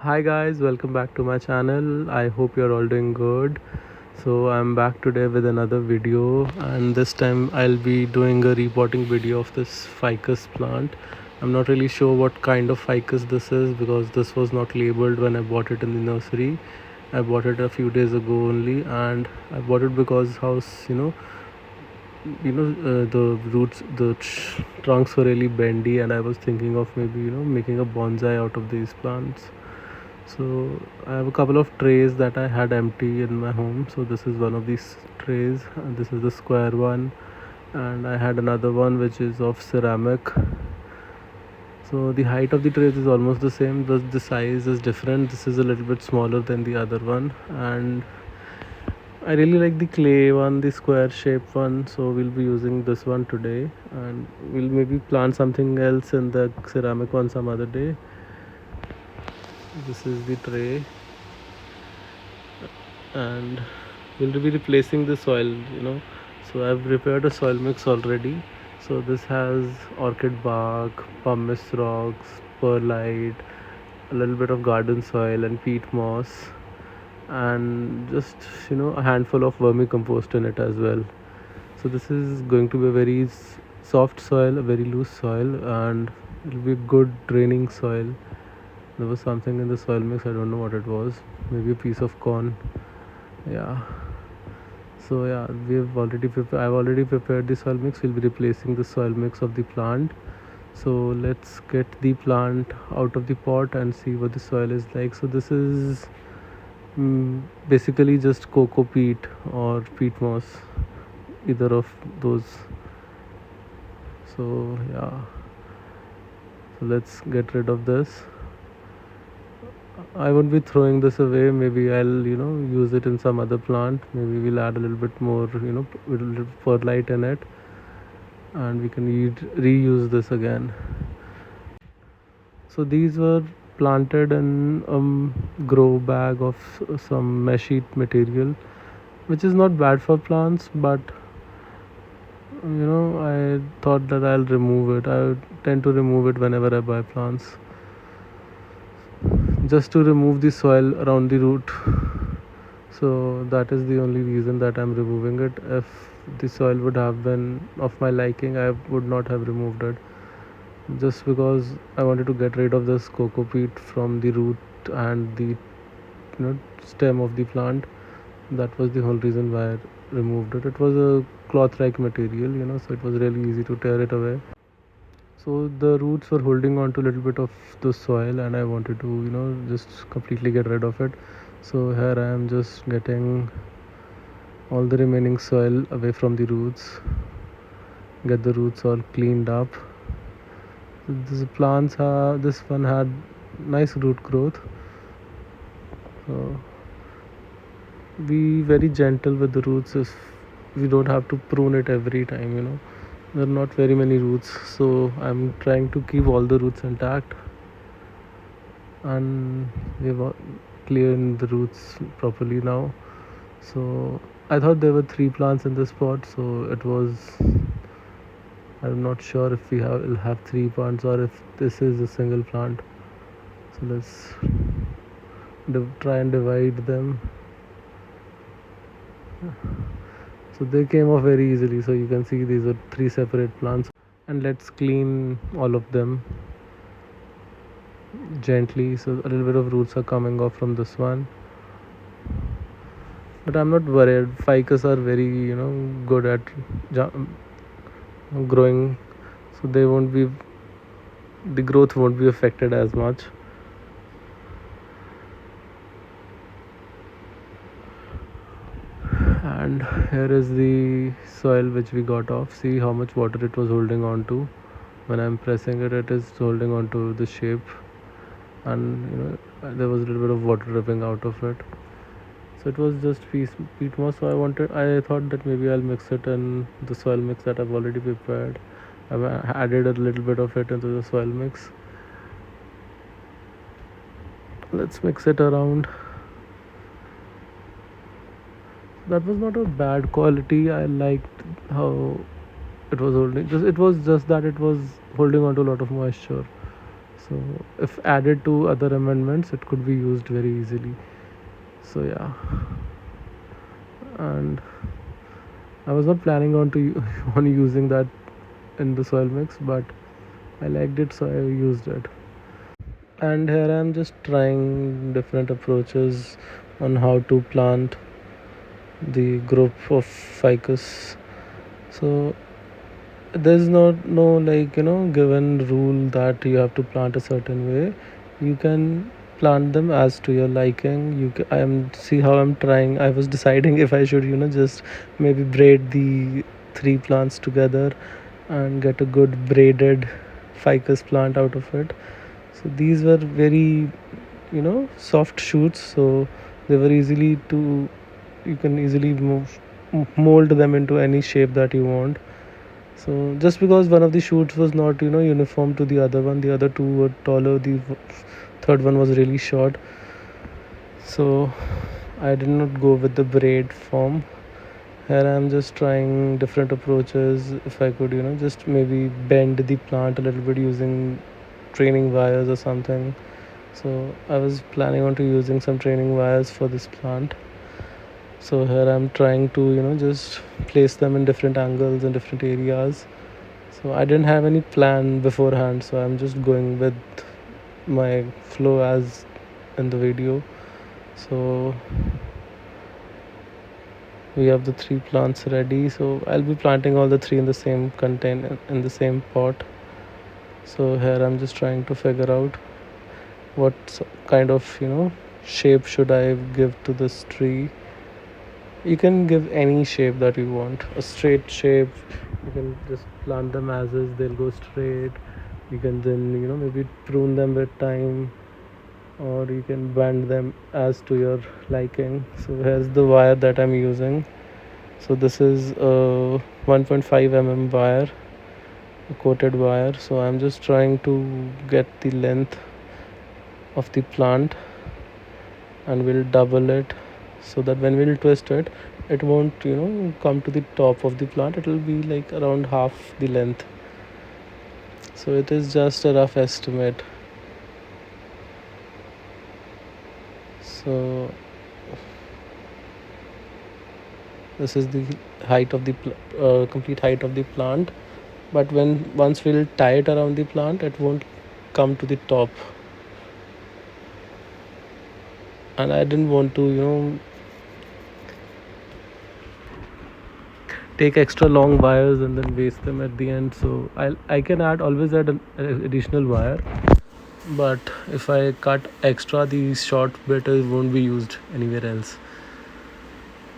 Hi guys, welcome back to my channel. I hope you're all doing good. So I'm back today with another video, and this time I'll be doing a repotting video of this ficus plant. I'm not really sure what kind of ficus this is because this was not labeled when I bought it in the nursery. I bought it a few days ago only, and I bought it because house, the roots, the trunks were really bendy, and I was thinking of maybe making a bonsai out of these plants. So I have a couple of trays that I had empty in my home. So this is one of these trays, and this is the square one, and I had another one which is of ceramic. So the height of the trays is almost the same, but the size is different. This is a little bit smaller than the other one, and I really like the clay one, the square shape one. So we'll be using this one today, and we'll maybe plant something else in the ceramic one some other day. This is the tray, and we'll be replacing the soil. So I've prepared a soil mix already. So this has orchid bark, pumice rocks, perlite, a little bit of garden soil and peat moss, and just a handful of vermicompost in it as well. So this is going to be a very soft soil, a very loose soil, and it'll be good draining soil. There was something in the soil mix, I don't know what it was, maybe a piece of corn. Yeah. So yeah, I've already prepared the soil mix. We'll be replacing the soil mix of the plant. So let's get the plant out of the pot and see what the soil is like. So this is basically just cocoa peat or peat moss, either of those. So yeah, so let's get rid of this. I won't be throwing this away. Maybe I'll use it in some other plant. Maybe we'll add a little bit more little perlite in it, and we can reuse this again. So these were planted in a grow bag of some mesh sheet material, which is not bad for plants, but I thought that I'll remove it. I tend to remove it whenever I buy plants, just to remove the soil around the root. So that is the only reason that I'm removing it. If the soil would have been of my liking, I would not have removed it, just because I wanted to get rid of this cocoa peat from the root and the stem of the plant. That was the whole reason why I removed it. It was a cloth like material, so it was really easy to tear it away. So the roots were holding on to a little bit of the soil, and I wanted to just completely get rid of it. So here I am just getting all the remaining soil away from the roots, get the roots all cleaned up. This one had nice root growth. So be very gentle with the roots. If we don't have to prune it every time. There are not very many roots, so I'm trying to keep all the roots intact, and we've cleared the roots properly now. So I thought there were 3 plants in this pot, so I'm not sure if will have 3 plants or if this is a single plant. So let's try and divide them. So they came off very easily. So you can see these are 3 separate plants, and let's clean all of them gently. So a little bit of roots are coming off from this one, but I'm not worried. Ficus are very good at growing, so the growth won't be affected as much. And here is the soil which we got off. See how much water it was holding on to. When I'm pressing it, it is holding on to the shape, and there was a little bit of water dripping out of it. So it was just peat moss. So I thought that maybe I'll mix it in the soil mix that I've already prepared. I've added a little bit of it into the soil mix. Let's mix it around. That was not a bad quality. I liked how it was holding. It was just that it was holding on to a lot of moisture. So if added to other amendments, it could be used very easily. So yeah, and I was not planning on to on using that in the soil mix, but I liked it, so I used it. And here I'm just trying different approaches on how to plant the group of ficus. So there's not no like given rule that you have to plant a certain way. You can plant them as to your liking. I am see how I'm trying. I was deciding if I should just maybe braid the three plants together and get a good braided ficus plant out of it. So these were very soft shoots, so they were easily to you can easily mold them into any shape that you want. So just because one of the shoots was not uniform to the other one, the other two were taller, the third one was really short, so I did not go with the braid form. Here I am just trying different approaches. If I could just maybe bend the plant a little bit using training wires or something. So I was planning on to using some training wires for this plant. So here I'm trying to just place them in different angles and different areas. So I didn't have any plan beforehand, so I'm just going with my flow as in the video. So we have the three plants ready, so I'll be planting all the three in the same container in the same pot. So here I'm just trying to figure out what kind of shape should I give to this tree. You can give any shape that you want, a straight shape. You can just plant them as is, they'll go straight. You can then maybe prune them with time, or you can bend them as to your liking. So here's the wire that I'm using. So this is a 1.5 wire, a coated wire. So I'm just trying to get the length of the plant, and we'll double it so that when we'll twist it, it won't come to the top of the plant. It will be like around half the length. So it is just a rough estimate. So this is the height of the complete height of the plant, but once we'll tie it around the plant, it won't come to the top. And I didn't want to take extra long wires and then waste them at the end. So I can always add an additional wire, but if I cut extra, the short bit won't be used anywhere else.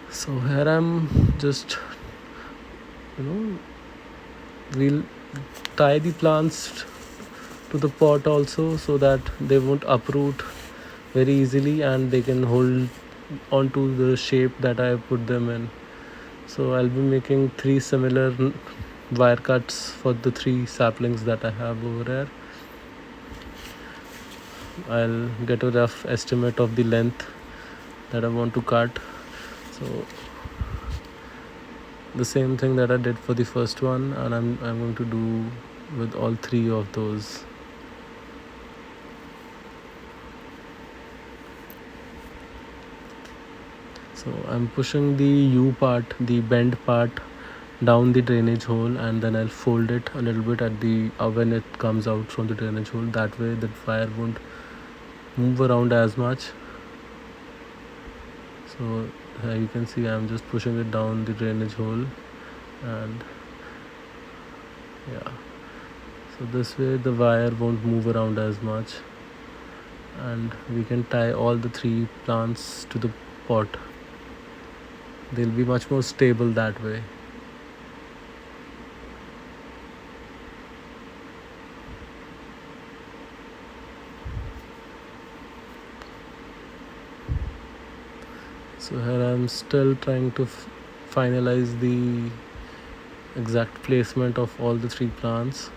So here I'm just we'll tie the plants to the pot also, so that they won't uproot very easily and they can hold onto the shape that I put them in. So I'll be making three similar wire cuts for the three saplings that I have over there. I'll get a rough estimate of the length that I want to cut. So the same thing that I did for the first one, and I'm going to do with all three of those. So I'm pushing the U part, the bend part, down the drainage hole, and then I'll fold it a little bit at the when it comes out from the drainage hole. That way the wire won't move around as much. So you can see I'm just pushing it down the drainage hole, and yeah, so this way the wire won't move around as much, and we can tie all the three plants to the pot. They'll be much more stable that way. So here I'm still trying to finalize the exact placement of all the three plants.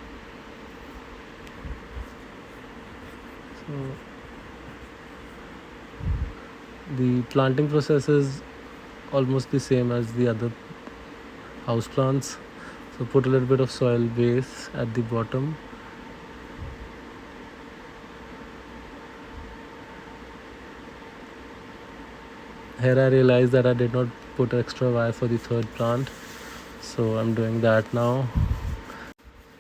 So the planting process is almost the same as the other house plants. So put a little bit of soil base at the bottom, Here I realized that I did not put extra wire for the third plant, so I'm doing that now.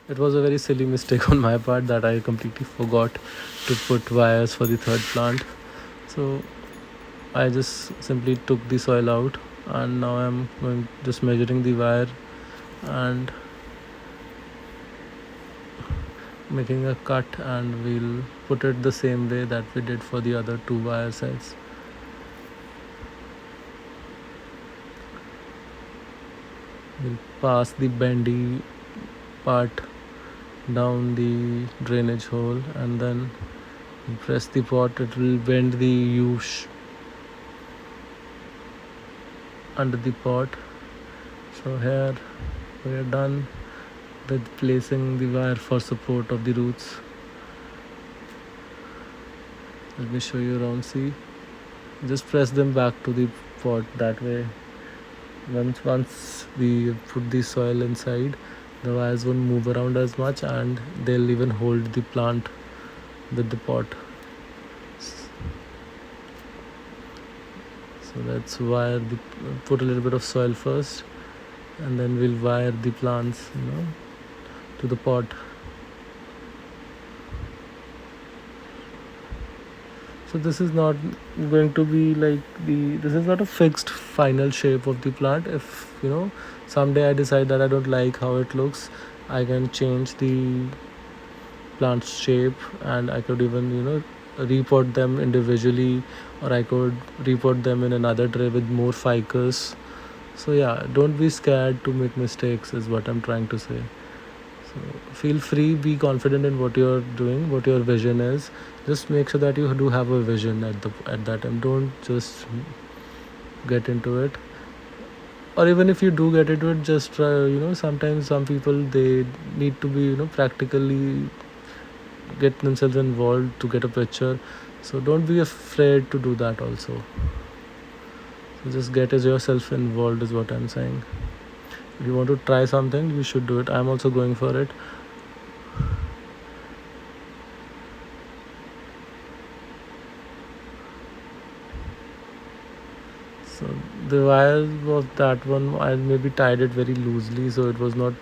It was a very silly mistake on my part that I completely forgot to put wires for the third plant. So I just simply took the soil out, and now I'm just measuring the wire and making a cut, and we'll put it the same way that we did for the other two wire sets. We'll pass the bendy part down the drainage hole, and then press the pot. It will bend the under the pot. So here we are done with placing the wire for support of the roots. Let me show you around. See, just press them back to the pot. That way, once we put the soil inside, the wires won't move around as much, and they'll even hold the plant with the pot. So let's put a little bit of soil first, and then we'll wire the plants, to the pot. So this is not going to be like this is not a fixed final shape of the plant. If someday I decide that I don't like how it looks, I can change the plant's shape, and I could even repot them individually, or I could repot them in another tray with more ficus. So yeah, don't be scared to make mistakes is what I'm trying to say. So feel free, be confident in what you're doing, what your vision is. Just make sure that you do have a vision at that time. Don't just get into it. Or even if you do get into it, just try. Sometimes some people, they need to be practically get themselves involved to get a picture. So don't be afraid to do that also. So just get yourself involved is what I'm saying. If you want to try something, you should do it. I'm also going for it. So the wire of that one, I maybe tied it very loosely, so it was not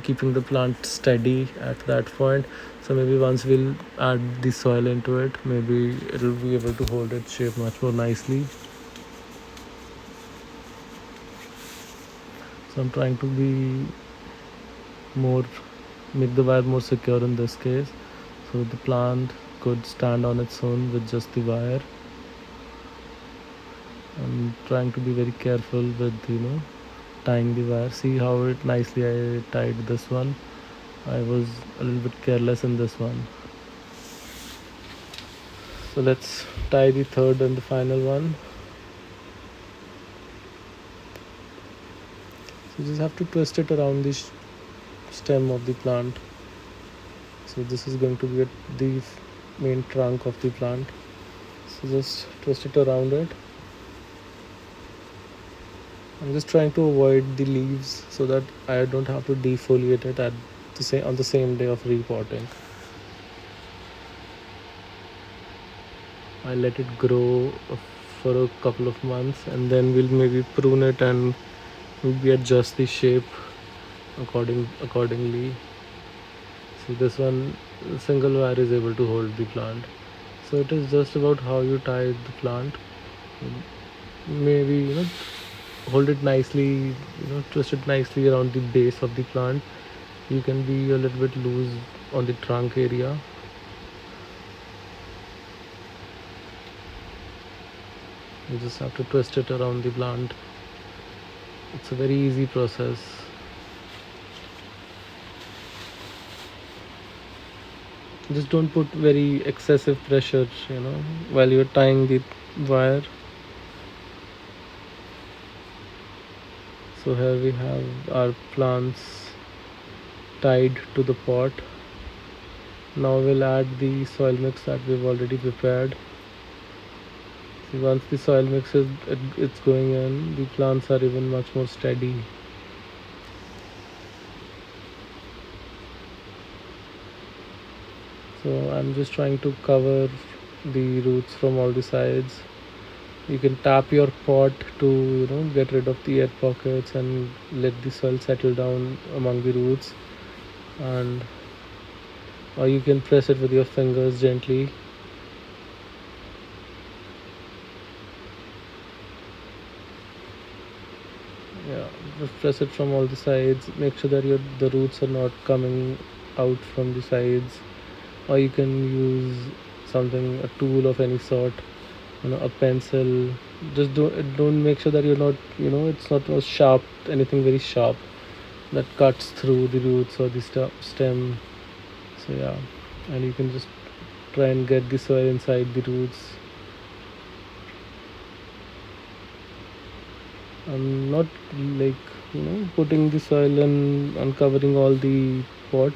keeping the plant steady at that point. So maybe once we'll add the soil into it, maybe it'll be able to hold its shape much more nicely. So I'm trying to make the wire more secure in this case, so the plant could stand on its own with just the wire. I'm trying to be very careful with tying the wire. See how it nicely I tied this one. I was a little bit careless in this one. So let's tie the third and the final one. So you just have to twist it around the stem of the plant. So this is going to be the main trunk of the plant. So just twist it around it. I'm just trying to avoid the leaves so that I don't have to defoliate it on the same day of repotting. I let it grow for a couple of months, and then we'll maybe prune it and maybe adjust the shape accordingly. See, this one single wire is able to hold the plant. So it is just about how you tie the plant. Maybe hold it nicely, twist it nicely around the base of the plant. You can be a little bit loose on the trunk area. You just have to twist it around the plant. It's a very easy process. Just don't put very excessive pressure while you're tying the wire. So here we have our plants tied to the pot. Now we'll add the soil mix that we've already prepared. See, once the soil mix it's going in, the plants are even much more steady. So I'm just trying to cover the roots from all the sides You can tap your pot to get rid of the air pockets and let the soil settle down among the roots, and or you can press it with your fingers gently. Yeah, just press it from all the sides. Make sure that the roots are not coming out from the sides. Or you can use something, a tool of any sort, a pencil. Just don't make sure that you're not, it's not sharp, anything very sharp that cuts through the roots or the stem. So yeah, and you can just try and get the soil inside the roots. I'm not like putting the soil and uncovering all the pot.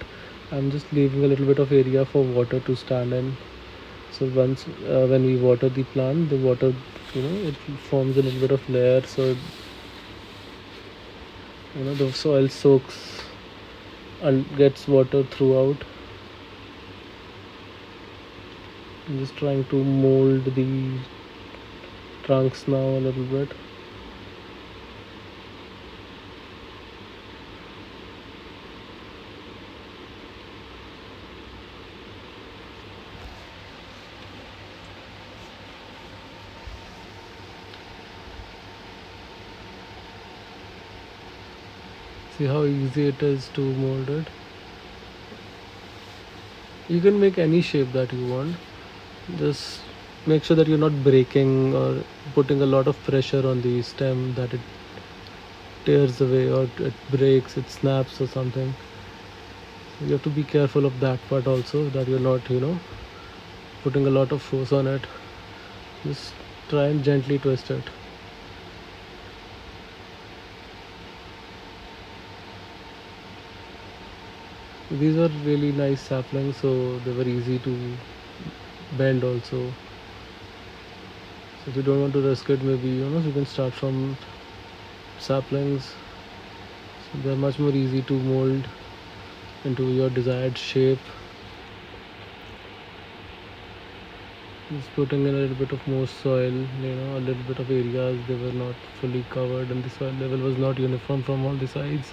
I'm just leaving a little bit of area for water to stand in. So once when we water the plant, the water it forms a little bit of layer, so the soil soaks and gets water throughout. I'm just trying to mold the trunks now a little bit. See how easy it is to mold it. You can make any shape that you want. Just make sure that you're not breaking or putting a lot of pressure on the stem that it tears away or it breaks, it snaps or something. You have to be careful of that part also, that you're not putting a lot of force on it. Just try and gently twist it. These are really nice saplings, so they were easy to bend also. So if you don't want to risk it, maybe you can start from saplings. So they're much more easy to mold into your desired shape. Just putting in a little bit of more soil, a little bit of areas they were not fully covered and the soil level was not uniform from all the sides.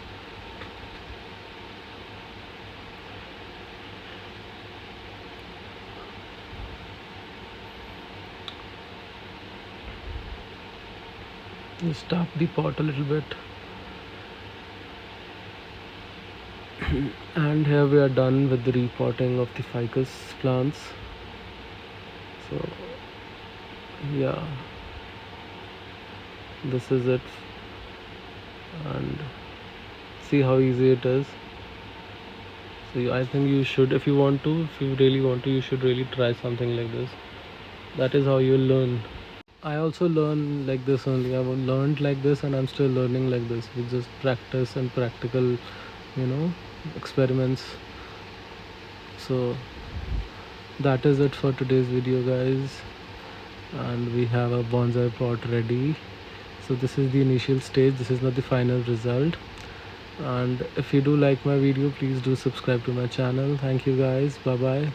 Just tap the pot a little bit. And here we are done with the repotting of the ficus plants. So yeah, this is it, and see how easy it is. So I think you should, if you really want to, you should really try something like this. That is how you'll learn. I also learn like this only. I've learned like this and I'm still learning like this with just practice and practical, experiments. So that is it for today's video, guys. And we have a bonsai pot ready. So this is the initial stage. This is not the final result. And if you do like my video, please do subscribe to my channel. Thank you, guys. Bye bye.